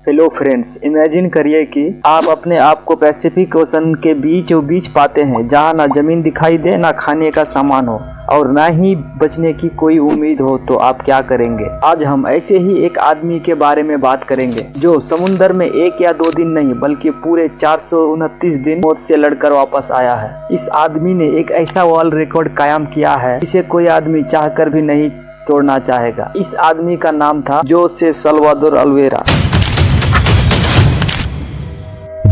Hello friends, imagine करिए कि आप अपने आप को पैसिफिक ओशन के बीचों बीच पाते हैं, जहां ना जमीन दिखाई दे, ना खाने का सामान हो और ना ही बचने की कोई उम्मीद हो। तो आप क्या करेंगे? आज हम ऐसे ही एक आदमी के बारे में बात करेंगे जो समुंदर में 1 या 2 दिन नहीं बल्कि पूरे 429 दिन मौत से लड़कर वापस आया है। इस आदमी ने एक ऐसा वर्ल्ड रिकॉर्ड कायम किया है जिसे कोई आदमी चाहकर भी नहीं तोड़ना चाहेगा। इस आदमी का नाम था जोसे सल्वाडोर अल्वेरा।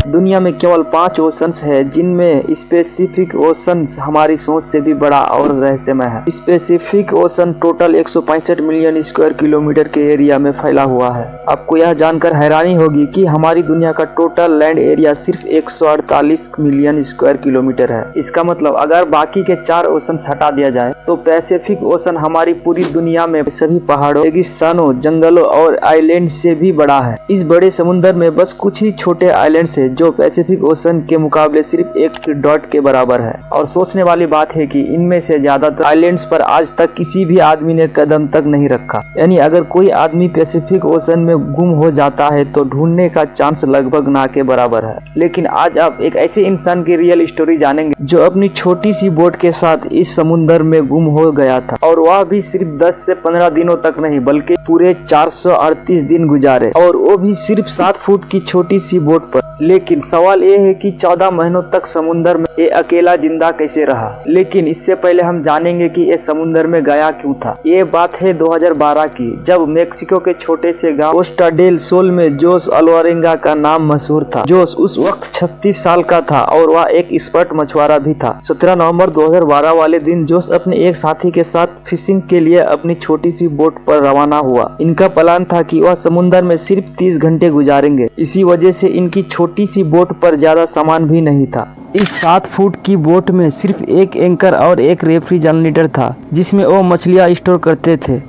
दुनिया में केवल 5 ओशंस है जिनमें स्पेसिफिक ओशन हमारी सोच से भी बड़ा और रहस्यमय है। Specific ocean total 165 million square kilometre के एरिया में फैला हुआ है। आपको यह जानकर हैरानी होगी कि हमारी दुनिया का टोटल लैंड एरिया सिर्फ 148 मिलियन स्क्वायर किलोमीटर है। इसका मतलब अगर बाकी के 4 ओशन हटा दिया जाए तो पैसिफिक ओशन हमारी पूरी दुनिया में सभी पहाड़ों, रेगिस्तानों, जंगलों और आइलैंड से भी बड़ा है। इस बड़े समुद्र में बस कुछ ही छोटे आइलैंड है जो पैसिफिक ओशन के मुकाबले सिर्फ एक डॉट के बराबर है। और सोचने वाली बात है कि इनमें से ज्यादातर आइलैंड्स पर आज तक किसी भी आदमी ने कदम तक नहीं रखा। यानी अगर कोई आदमी पैसिफिक ओशन में गुम हो जाता है तो ढूंढने का चांस लगभग ना के बराबर है। लेकिन आज आप एक ऐसे इंसान की रियल स्टोरी जानेंगे जो अपनी छोटी सी बोट के साथ इस समुद्र में गुम हो गया था, और वह भी सिर्फ 10 से 15 दिनों तक नहीं बल्कि पूरे 438 दिन गुजारे, और वो भी सिर्फ 7 फुट की छोटी सी बोट पर। लेकिन सवाल ये है कि 14 महीनों तक समुद्र में ये अकेला जिंदा कैसे रहा। लेकिन इससे पहले हम जानेंगे कि ये समुद्र में गया क्यों था। ये बात है 2012 की, जब मेक्सिको के छोटे से गांव कोस्टा डेल सोल में जोस अल्वारेगा का नाम मशहूर था। जोस उस वक्त 36 साल का था और वह एक एक्सपर्ट मछुआरा भी था। 17 नवंबर 2012 वाले दिन जोस अपने एक साथी के साथ फिशिंग के लिए अपनी छोटी सी बोट पर रवाना हुआ। इनका प्लान था कि वह समुद्र में सिर्फ 30 घंटे गुजारेंगे। इसी वजह से इनकी छोटी सी बोट पर ज्यादा सामान भी नहीं था। इस 7 फुट की बोट में सिर्फ एक एंकर और एक रेफ्रिजरेटर था जिसमें वो मछलियां स्टोर करते थे।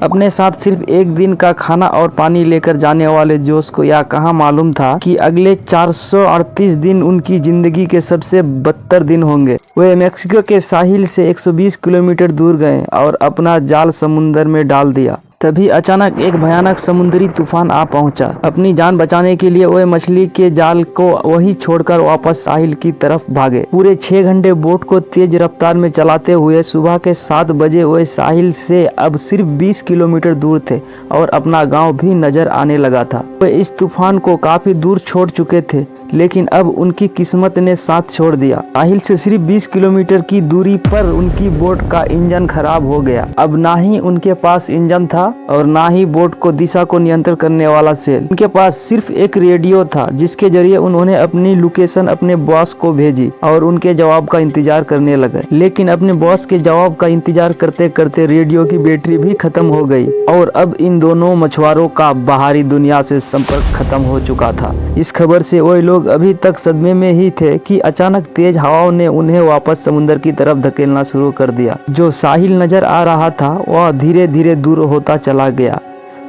अपने साथ सिर्फ 1 दिन का खाना और पानी लेकर जाने वाले जोस को यह कहाँ मालूम था कि अगले 438 दिन उनकी जिंदगी के सबसे बदतर दिन होंगे। वे मेक्सिको के साहिल से 120 किलोमीटर दूर गए और अपना जाल समुद्र में डाल दिया। तभी अचानक एक भयानक समुद्री तूफान आ पहुंचा। अपनी जान बचाने के लिए वे मछली के जाल को वही छोड़कर वापस साहिल की तरफ भागे। पूरे 6 घंटे बोट को तेज रफ्तार में चलाते हुए सुबह के 7 बजे वे साहिल से अब सिर्फ 20 किलोमीटर दूर थे और अपना गांव भी नजर आने लगा था। वे इस तूफान को काफी दूर छोड़ चुके थे, लेकिन अब उनकी किस्मत ने साथ छोड़ दिया। साहिल से सिर्फ 20 किलोमीटर की दूरी पर उनकी बोट का इंजन खराब हो गया। अब ना ही उनके पास इंजन था और ना ही बोट को दिशा को नियंत्रण करने वाला सेल। उनके पास सिर्फ एक रेडियो था जिसके जरिए उन्होंने अपनी लोकेशन अपने बॉस को भेजी और उनके जवाब का इंतजार करने लगे। लेकिन अपने बॉस के जवाब का इंतजार करते करते रेडियो की बैटरी भी खत्म हो गई और अब इन दोनों मछुआरों का बाहरी दुनिया से संपर्क खत्म हो चुका था। इस खबर से वो लोग अभी तक सदमे में ही थे कि अचानक तेज हवाओं ने उन्हें वापस समुद्र की तरफ धकेलना शुरू कर दिया। जो साहिल नजर आ रहा था वह धीरे धीरे दूर होता चला गया।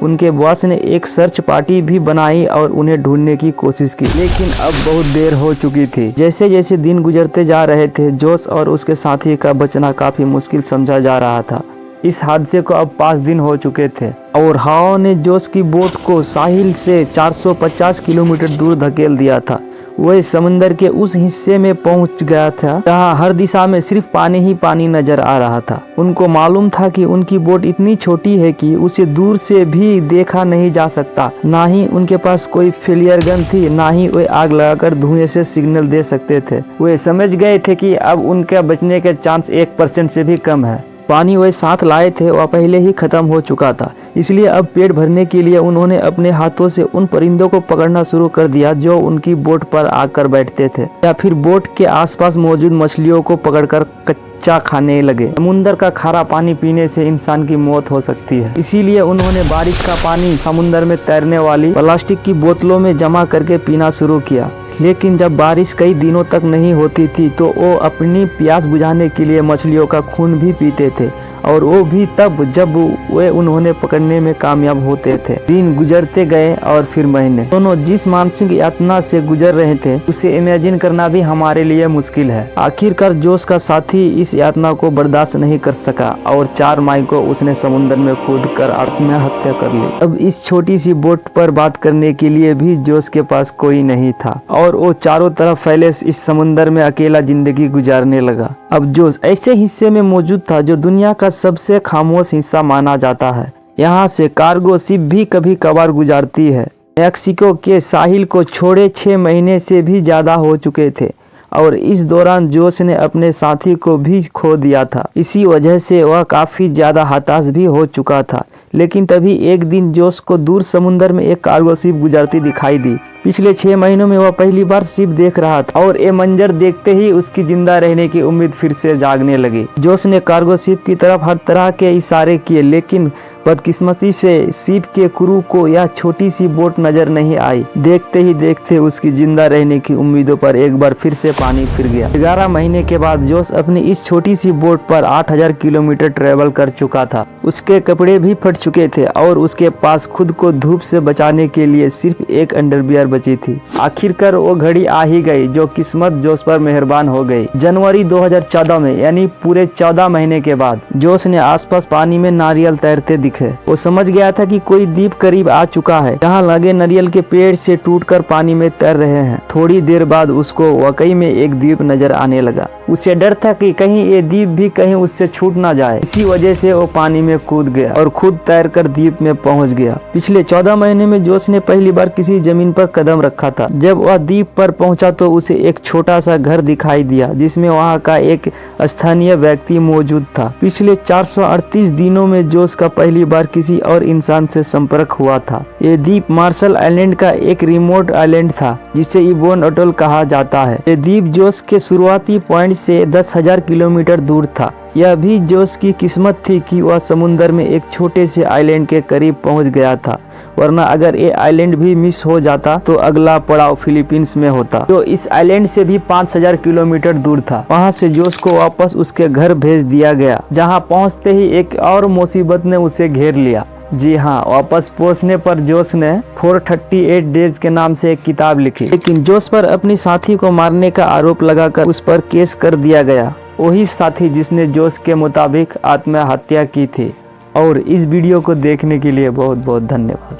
उनके बॉस ने एक सर्च पार्टी भी बनाई और उन्हें ढूंढने की कोशिश की, लेकिन अब बहुत देर हो चुकी थी। जैसे जैसे दिन गुजरते जा रहे थे, जोस और उसके साथी का बचना काफी मुश्किल समझा जा रहा था। इस हादसे को अब 5 दिन हो चुके थे और हवाओं ने जोस की बोट को साहिल से 450 किलोमीटर दूर धकेल दिया था। वह समुद्र के उस हिस्से में पहुंच गया था जहां हर दिशा में सिर्फ पानी ही पानी नजर आ रहा था। उनको मालूम था कि उनकी बोट इतनी छोटी है कि उसे दूर से भी देखा नहीं जा सकता। ना ही उनके पास कोई फेलियर गन थी, ना ही वे आग लगाकर धुएं से सिग्नल दे सकते थे। वे समझ गए थे कि अब उनके बचने के चांस 1% से भी कम है। पानी वे साथ लाए थे वह पहले ही खत्म हो चुका था, इसलिए अब पेट भरने के लिए उन्होंने अपने हाथों से उन परिंदों को पकड़ना शुरू कर दिया जो उनकी बोट पर आकर बैठते थे, या फिर बोट के आसपास मौजूद मछलियों को पकड़कर कच्चा खाने लगे। समुद्र का खारा पानी पीने से इंसान की मौत हो सकती है, इसीलिए उन्होंने बारिश का पानी समुद्र में तैरने वाली प्लास्टिक की बोतलों में जमा करके पीना शुरू किया। लेकिन जब बारिश कई दिनों तक नहीं होती थी तो वो अपनी प्यास बुझाने के लिए मछलियों का खून भी पीते थे और वो भी तब जब वे उन्होंने पकड़ने में कामयाब होते थे। दिन गुजरते गए और फिर महीने। दोनों जिस मानसिक यातना से गुजर रहे थे उसे इमेजिन करना भी हमारे लिए मुश्किल है। आखिरकार जोश का साथी इस यातना को बर्दाश्त नहीं कर सका और 4 मई को उसने समुद्र में कूदकर आत्महत्या कर ली। अब इस छोटी सी बोट पर बात करने के लिए भी जोश के पास कोई नहीं था और वो चारों तरफ फैले इस समुद्र में अकेला जिंदगी गुजारने लगा। अब जोश ऐसे हिस्से में मौजूद था जो दुनिया का सबसे खामोश हिस्सा माना जाता है। यहाँ से कार्गो शिप भी कभी कभार गुजरती है। मैक्सिको के साहिल को छोड़े 6 महीने से भी ज्यादा हो चुके थे और इस दौरान जोश ने अपने साथी को भी खो दिया था। इसी वजह से वह काफी ज्यादा हताश भी हो चुका था। लेकिन तभी एक दिन जोश को दूर समुद्र में एक कार्गो शिप गुजरती दिखाई दी। पिछले 6 महीनों में वह पहली बार शिप देख रहा था और ये मंजर देखते ही उसकी जिंदा रहने की उम्मीद फिर से जागने लगी। जोश ने कार्गो शिप की तरफ हर तरह के इशारे किए, लेकिन बदकिस्मती से शिप के क्रू को यह छोटी सी बोट नजर नहीं आई। देखते ही देखते उसकी जिंदा रहने की उम्मीदों पर एक बार फिर से पानी फिर गया। 11 महीने के बाद जोश अपनी इस छोटी सी बोट पर 8000 किलोमीटर ट्रेवल कर चुका था। उसके कपड़े भी फट चुके थे और उसके पास खुद को धूप से बचाने के लिए सिर्फ एक अंडरवियर बची थी। आखिरकार वो घड़ी आ ही गई जो किस्मत जोश पर मेहरबान हो गई। जनवरी 2014 में, यानी पूरे 14 महीने के बाद, जोश ने आसपास पानी में नारियल तैरते दिखे। वो समझ गया था कि कोई द्वीप करीब आ चुका है जहाँ लगे नारियल के पेड़ से टूटकर पानी में तैर रहे हैं। थोड़ी देर बाद उसको वाकई में एक द्वीप नजर आने लगा। उसे डर था कि कहीं ये द्वीप भी कहीं उससे छूट ना जाए। इसी वजह से वो पानी में कूद गया और खुद तैरकर द्वीप में पहुंच गया। पिछले 14 महीने में जोश ने पहली बार किसी जमीन पर कदम रखा था। जब वह द्वीप पर पहुंचा तो उसे एक छोटा सा घर दिखाई दिया जिसमें वहां का एक स्थानीय व्यक्ति मौजूद था। पिछले 438 दिनों में जोश का पहली बार किसी और इंसान से संपर्क हुआ था। ये द्वीप मार्शल आइलैंड का एक रिमोट आइलैंड था जिसे इबोन अटोल कहा जाता है। ये द्वीप जोश के शुरुआती पॉइंट से 10,000 किलोमीटर दूर था। यह भी जोश की किस्मत थी कि वह समुद्र में एक छोटे से आइलैंड के करीब पहुंच गया था, वरना अगर ये आइलैंड भी मिस हो जाता तो अगला पड़ाव फिलीपींस में होता, जो इस आइलैंड से भी 5000 किलोमीटर दूर था। वहां से जोश को वापस उसके घर भेज दिया गया, जहां पहुंचते ही एक और मुसीबत ने उसे घेर लिया। जी हाँ, वापस पहुंचने पर जोश ने 438 डेज के नाम से एक किताब लिखी, लेकिन जोश पर अपनी साथी को मारने का आरोप लगाकर उस पर केस कर दिया गया। वही साथी जिसने जोश के मुताबिक आत्महत्या की थी। और इस वीडियो को देखने के लिए बहुत बहुत धन्यवाद।